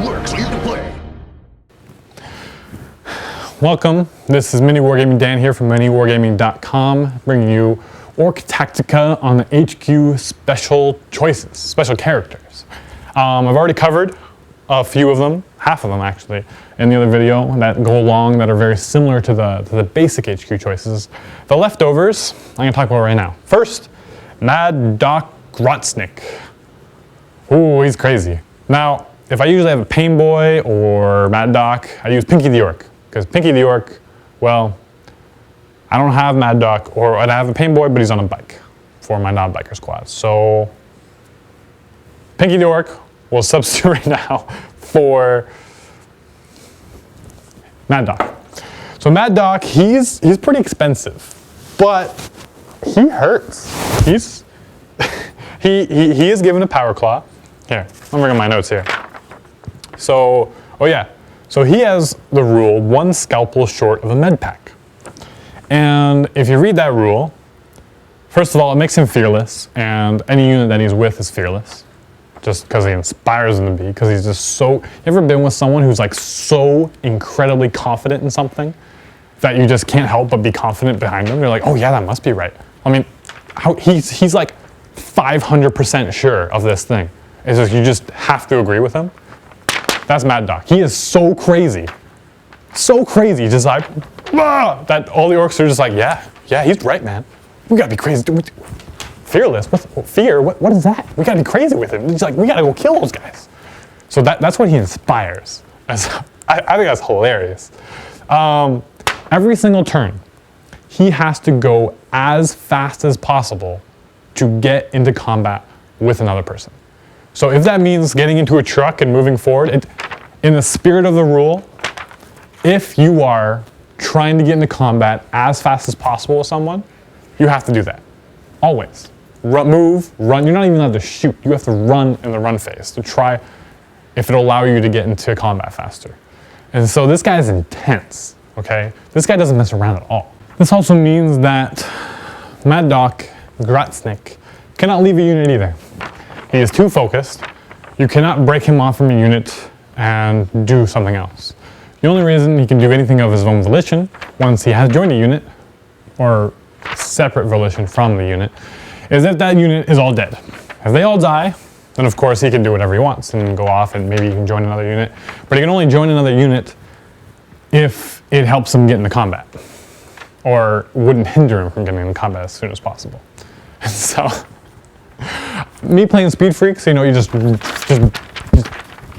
works, clear to play. Welcome, this is MiniWarGaming Dan here from MiniWarGaming.com, bringing you Orc Tactica on the HQ special choices, special characters. I've already covered a few of them, half of them actually, in the other video that go along that are very similar to the basic HQ choices. The leftovers, I'm going to talk about right now. First, Mad Doc Grotznick. Ooh, he's crazy. Now, if I usually have a Pain Boy or Mad Doc, I use Pinky the Orc. Because Pinky the Orc, well, I don't have Mad Doc, or I have a Pain Boy, but he's on a bike for my non-biker squad. So, Pinky the Orc will substitute right now for Mad Doc. So Mad Doc, he's pretty expensive, but he hurts. He is given a Power Claw. Here, I'm bringing my notes here. So, oh yeah. So he has the rule, 1 scalpel short of a med pack. And if you read that rule, first of all, it makes him fearless, and any unit that he's with is fearless. Just because he inspires them to be, because he's just so, you ever been with someone who's like so incredibly confident in something that you just can't help but be confident behind them? You're like, oh yeah, that must be right. I mean, he's like 500% sure of this thing. It's just, you just have to agree with him. That's Mad Doc. He is so crazy. So crazy, just like, that all the orcs are just like, yeah, he's right, man. We gotta be crazy. Fearless? Fear? What is that? We gotta be crazy with him. He's like, we gotta go kill those guys. So that's what he inspires. I think that's hilarious. Every single turn, he has to go as fast as possible to get into combat with another person. So if that means getting into a truck and moving forward, in the spirit of the rule, if you are trying to get into combat as fast as possible with someone, you have to do that. Always. Move, run. You're not even allowed to shoot. You have to run in the run phase to try if it'll allow you to get into combat faster. And so this guy is intense, okay? This guy doesn't mess around at all. This also means that Mad Doc Grotznick cannot leave a unit either. He is too focused. You cannot break him off from a unit and do something else. The only reason he can do anything of his own volition, once he has joined a unit, or separate volition from the unit, is if that unit is all dead. If they all die, then of course he can do whatever he wants and go off and maybe he can join another unit. But he can only join another unit if it helps him get into combat, or wouldn't hinder him from getting into combat as soon as possible. And so, me playing Speed Freaks, you know, you just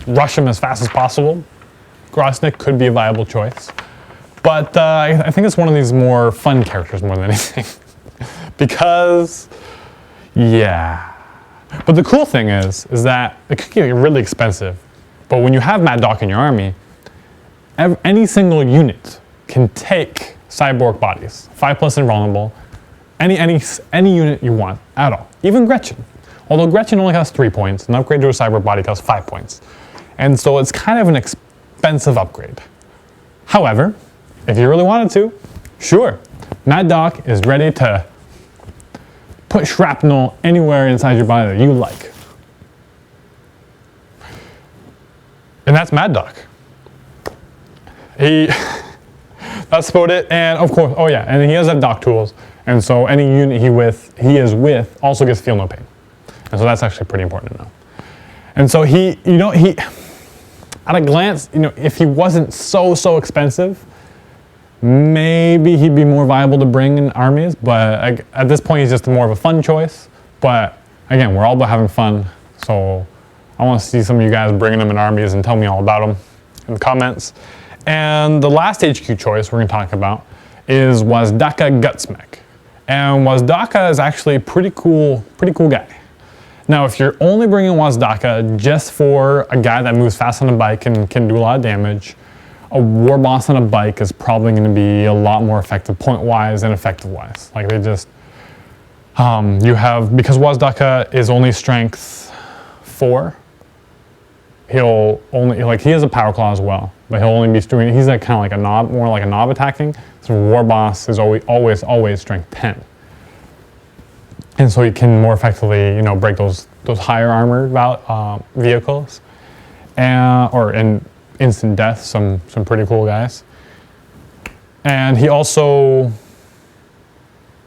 rush him as fast as possible. Grotznick could be a viable choice. But I think it's one of these more fun characters more than anything. Because, yeah. But the cool thing is that it could get really expensive. But when you have Mad Doc in your army, any single unit can take cyborg bodies, 5+ invulnerable, any unit you want at all, even Gretchen. Although Gretchen only has 3 points, an upgrade to a cyborg body costs 5 points. And so it's kind of an expensive upgrade. However, if you really wanted to, sure, Mad Doc is ready to put shrapnel anywhere inside your body that you like. And that's Mad Doc. That's about it. And of course, oh yeah, and he does have Doc tools. And so any unit he is with also gets Feel No Pain. And so that's actually pretty important to know. And so he, at a glance, if he wasn't so expensive, maybe he'd be more viable to bring in armies, but at this point he's just more of a fun choice. But again, we're all about having fun, so I want to see some of you guys bringing them in armies and tell me all about them in the comments. And the last HQ choice we're going to talk about is Wazdakka Gutsmack. And Wazdakka is actually a pretty cool guy. Now, if you're only bringing Wazdakka just for a guy that moves fast on a bike and can do a lot of damage, a war boss on a bike is probably going to be a lot more effective point-wise and effective-wise. Like they just, because Wazdakka is only strength 4, he'll only, he has a power claw as well, but he'll only be doing, he's like kind of like a knob, more like a knob attacking. So war boss is always strength 10. And so he can more effectively, break those higher armored vehicles. or in instant death, some pretty cool guys. And he also,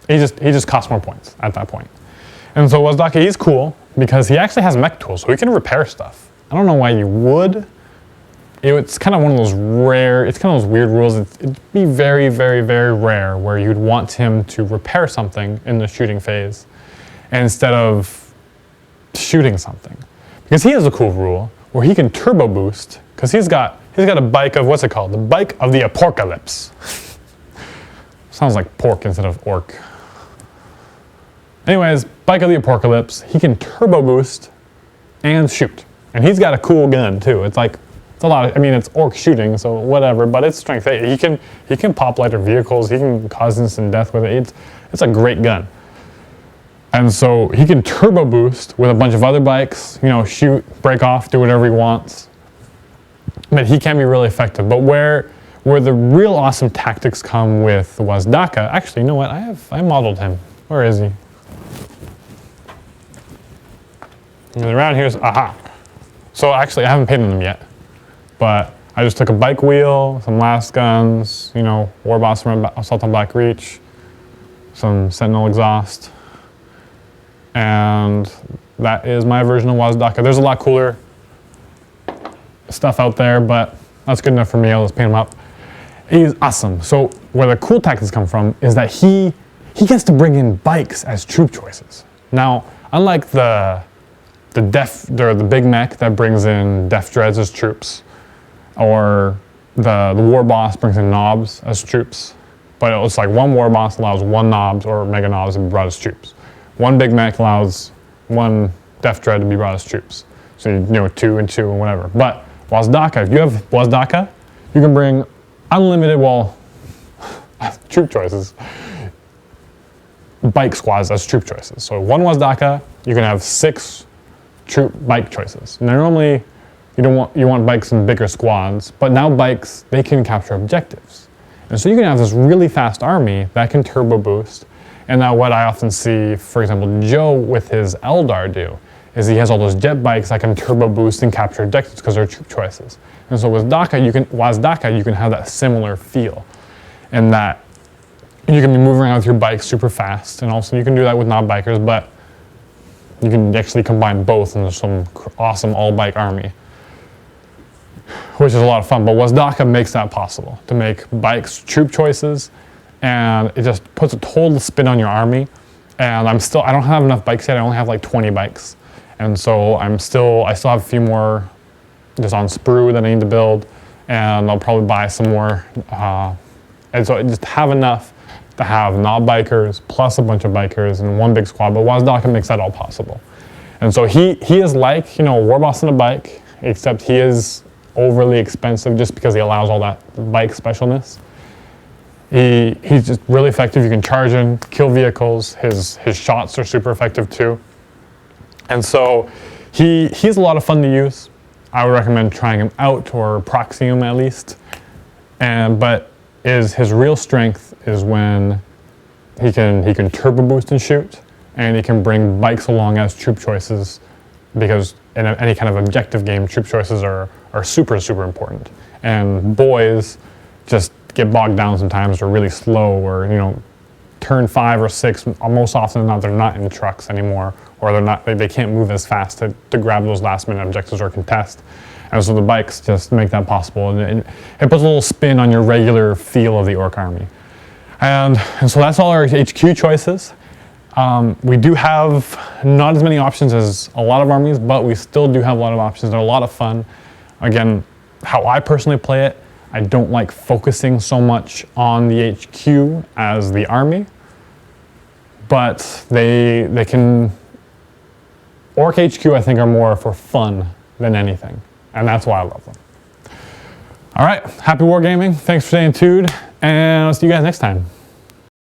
he just costs more points at that point. And so Wazdakka, he's cool because he actually has mech tools, so he can repair stuff. I don't know why you would. It's kind of one of those rare, it's kind of those weird rules. It'd be very, very, very rare where you'd want him to repair something in the shooting phase instead of shooting something. Because he has a cool rule where he can turbo boost, because he's got a bike of, what's it called? The bike of the apocalypse. Sounds like pork instead of orc. Anyways, bike of the apocalypse, he can turbo boost and shoot. And he's got a cool gun too. It's like, it's a lot of, I mean, it's orc shooting, so whatever, but it's strength 8. He can pop lighter vehicles, he can cause instant death with it. It's a great gun. And so he can turbo boost with a bunch of other bikes, you know, shoot, break off, do whatever he wants. But he can be really effective. But where the real awesome tactics come with Wazdakka, actually, you know what, I modeled him. Where is he? And around here's, aha. So actually, I haven't painted them yet, but I just took a bike wheel, some last guns, you know, Warboss from Assault on Black Reach, some Sentinel exhaust, and that is my version of Wazdakka. There's a lot cooler stuff out there, but that's good enough for me. I'll just paint him up. He's awesome. So where the cool tactics come from is that he gets to bring in bikes as troop choices. Now, unlike the big mech that brings in Def Dreads as troops, or the war boss brings in knobs as troops, but it's like one war boss allows one knobs or mega knobs to be brought as troops. One big mech allows one Def Dread to be brought as troops. So you know, 2 and 2 and whatever. But Wazdakka, if you have Wazdakka, you can bring unlimited, well, troop choices. Bike squads as troop choices. So one Wazdakka, you can have 6 troop bike choices. Now normally you want bikes in bigger squads, but now bikes, they can capture objectives. And so you can have this really fast army that can turbo boost. And now what I often see, for example, Joe with his Eldar do, is he has all those jet bikes that can turbo boost and capture objectives because they're troop choices. And so with Wazdakka, you can have that similar feel. And that you can be moving around with your bike super fast, and also you can do that with non-bikers, but you can actually combine both into some awesome all-bike army, which is a lot of fun. But Wazdakka makes that possible, to make bikes troop choices, and it just puts a total spin on your army. And I don't have enough bikes yet. I only have like 20 bikes. And so I still have a few more just on sprue that I need to build, and I'll probably buy some more. And so I just have enough to have knob bikers plus a bunch of bikers in one big squad, but Wazdakka makes that all possible. And so he is like, you know, a warboss on a bike, except he is overly expensive just because he allows all that bike specialness. He's just really effective. You can charge him, kill vehicles. His shots are super effective too. And so he's a lot of fun to use. I would recommend trying him out or proxying him at least. But his real strength is when he can turbo boost and shoot, and he can bring bikes along as troop choices, because in any kind of objective game, troop choices are super, super important. And boys just get bogged down sometimes, or really slow, or, you know, turn 5 or 6, most often than not, they're not in the trucks anymore, or they can't move as fast to grab those last minute objectives or contest. And so the bikes just make that possible, and it puts a little spin on your regular feel of the orc army. And so that's all our HQ choices. We do have not as many options as a lot of armies, but we still do have a lot of options. They're a lot of fun. Again, how I personally play it, I don't like focusing so much on the HQ as the army, but they can, Orc HQ I think are more for fun than anything, and that's why I love them. All right, happy wargaming, thanks for staying tuned, and I'll see you guys next time.